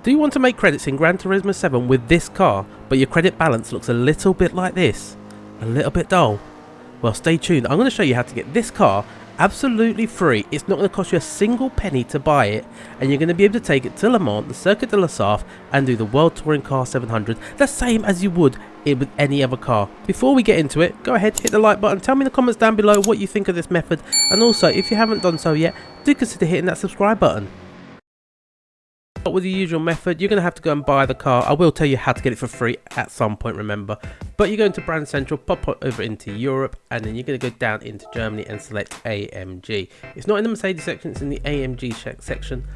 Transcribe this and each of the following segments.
Do you want to make credits in Gran Turismo 7 with this car, but your credit balance looks a little bit like this? A little bit dull? Well, stay tuned. I'm going to show you how to get this car absolutely free. It's not going to cost you a single penny to buy it, and you're going to be able to take it to Le Mans, the Circuit de la Sarthe, and do the World Touring Car 700, the same as you would with any other car. Before we get into it, go ahead, hit the like button, tell me in the comments down below what you think of this method, and also, if you haven't done so yet, do consider hitting that subscribe button. With the usual method, you're going to have to go and buy the car. I will tell you how to get it for free at some point, remember. But you go into Brand Central, pop over into Europe, and then you're going to go down into Germany and select AMG. It's not in the Mercedes section, it's in the AMG section.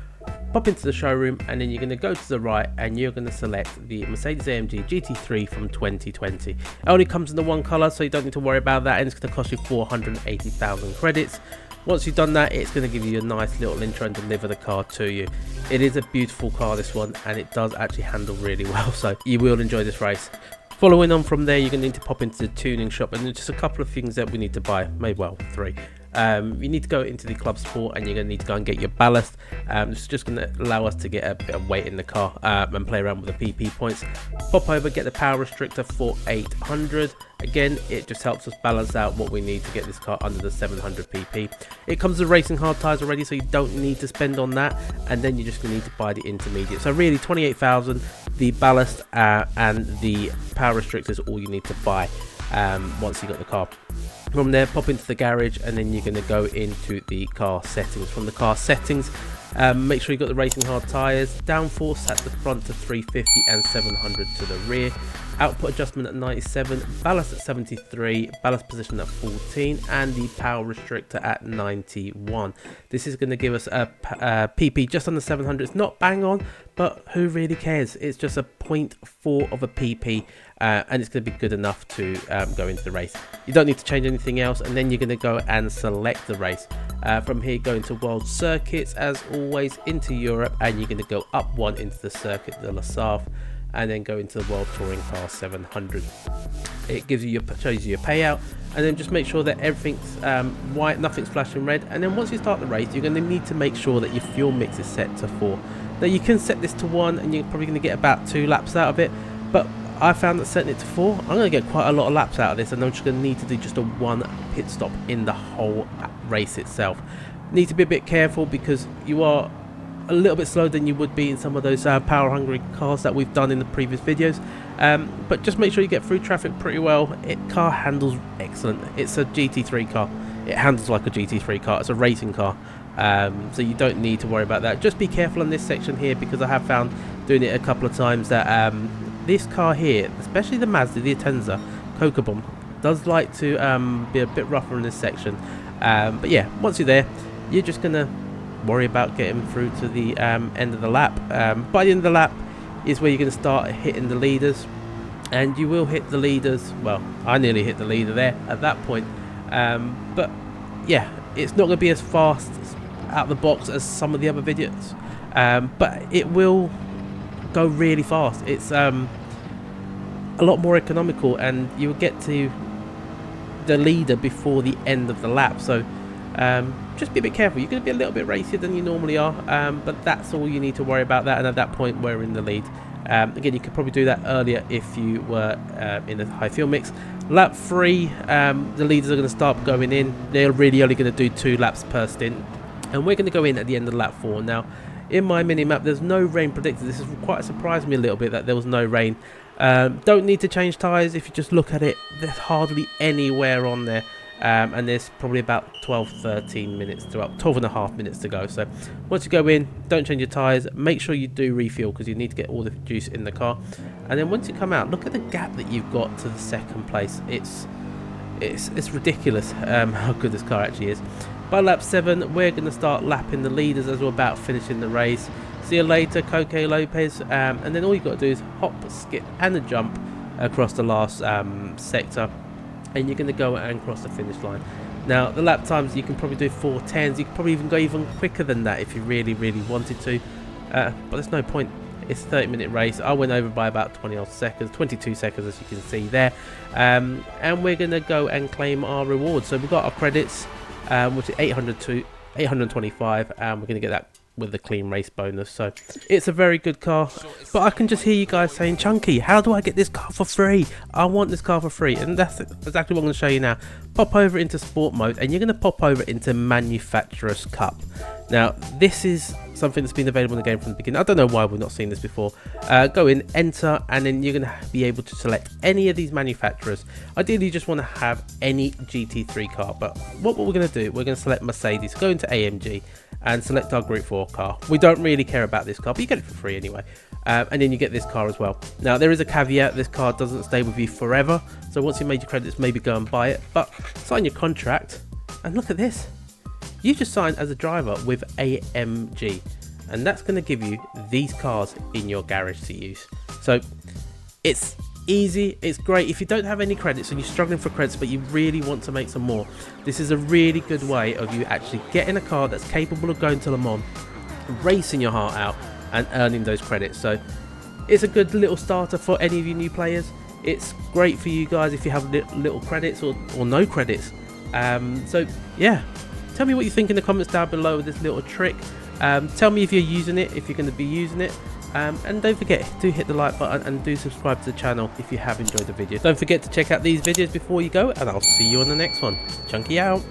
Pop into the showroom, and then you're going to go to the right, and you're going to select the Mercedes-AMG GT3 from 2020. It only comes in the one colour, so you don't need to worry about that, and it's going to cost you 480,000 credits. Once you've done that, it's going to give you a nice little intro and deliver the car to you. It is a beautiful car, this one, and it does actually handle really well, so you will enjoy this race. Following on from there, you're going to need to pop into the tuning shop, and there's just a couple of things that we need to buy, maybe well 3. You need to go into the Club Sport, and you're going to need to go and get your ballast. This is just going to allow us to get a bit of weight in the car and play around with the PP points. Pop over, get the power restrictor for 800. Again, it just helps us balance out what we need to get this car under the 700 PP. It comes with racing hard tyres already, so you don't need to spend on that, and then you're just going to need to buy the intermediate. So really 28,000, the ballast and the power restrictor is all you need to buy once you got the car. From there, pop into the garage, and then you're going to go into the car settings. From the car settings, make sure you got the racing hard tyres, downforce at the front to 350 and 700 to the rear, output adjustment at 97, ballast at 73, ballast position at 14, and the power restrictor at 91. This is going to give us a PP just under 700. It's not bang on, but who really cares? It's just a 0.4 of a PP, and it's going to be good enough to go into the race. You don't need to change anything else, and then you're going to go and select the race. From here, go into World Circuits, as always, into Europe, and you're going to go up one into the Circuit de la Sarthe, and then go into the World Touring Car 700. It gives you shows you your payout, and then just make sure that everything's white, nothing's flashing red. And then once you start the race, you're going to need to make sure that your fuel mix is set to 4. Now you can set this to 1, and you're probably going to get about 2 laps out of it, but I found that setting it to 4, I'm going to get quite a lot of laps out of this, and I'm just going to need to do just a 1 pit stop in the whole race itself. Need to be a bit careful because you are a little bit slower than you would be in some of those power hungry cars that we've done in the previous videos, but just make sure you get through traffic pretty well. Car handles excellent. It's a GT3 car. It handles like a GT3 car. It's a racing car, so you don't need to worry about that. Just be careful on this section here, because I have found doing it a couple of times that this car here, especially the Mazda, the Atenza Coca Bomb, does like to be a bit rougher in this section, but yeah, once you're there, you're just gonna worry about getting through to the end of the lap. By the end of the lap is where you're going to start hitting the leaders, and you will hit the leaders. Well, I nearly hit the leader there at that point, but yeah, it's not going to be as fast out the box as some of the other videos, but it will go really fast. It's a lot more economical, and you'll get to the leader before the end of the lap. So just be a bit careful. You're going to be a little bit racier than you normally are, but that's all you need to worry about that, and at that point we're in the lead. Again, you could probably do that earlier if you were in a high fuel mix. Lap 3, the leaders are going to start going in. They're really only going to do 2 laps per stint, and we're going to go in at the end of lap 4. Now, in my mini-map, there's no rain predicted. This has quite surprised me a little bit that there was no rain. Don't need to change tyres. If you just look at it, there's hardly anywhere on there. And there's probably about 12-13 minutes to up, 12.5 minutes to go. So once you go in, don't change your tyres. Make sure you do refuel, because you need to get all the juice in the car. And then once you come out, look at the gap that you've got to the second place. It's ridiculous how good this car actually is. By lap 7, we're going to start lapping the leaders as we're about finishing the race. See you later, Coque Lopez. And then all you've got to do is hop, skip, and a jump across the last sector, and you're going to go and cross the finish line. Now, the lap times, you can probably do 4:10s. You could probably even go even quicker than that if you really wanted to, but there's no point. It's a 30-minute race. I went over by about 20 seconds, 22 seconds, as you can see there, and we're going to go and claim our rewards. So we've got our credits, which is 825, and we're going to get that with the clean race bonus. So it's a very good car, but I can just hear you guys saying, Chunky, how do I get this car for free? I want this car for free. And that's exactly what I'm going to show you now. Pop over into sport mode, and you're going to pop over into manufacturer's cup. Now this is something that's been available in the game from the beginning. I don't know why we've not seen this before. Go in, enter, and then you're going to be able to select any of these manufacturers. Ideally you just want to have any GT3 car, but what we're going to do, we're going to select Mercedes, go into AMG and select our Group 4 car. We don't really care about this car, but you get it for free anyway. And then you get this car as well. Now there is a caveat, this car doesn't stay with you forever, so once you've made your credits, maybe go and buy it, but sign your contract. And look at this, you just signed as a driver with AMG, and that's going to give you these cars in your garage to use. So it's easy, it's great. If you don't have any credits and you're struggling for credits but you really want to make some more, this is a really good way of you actually getting a car that's capable of going to Le Mans, racing your heart out and earning those credits. So it's a good little starter for any of you new players. It's great for you guys if you have little credits or no credits. So yeah, tell me what you think in the comments down below with this little trick. Tell me if you're using it, if you're going to be using it. And don't forget, do hit the like button and do subscribe to the channel if you have enjoyed the video. Don't forget to check out these videos before you go, and I'll see you on the next one. Chunky out.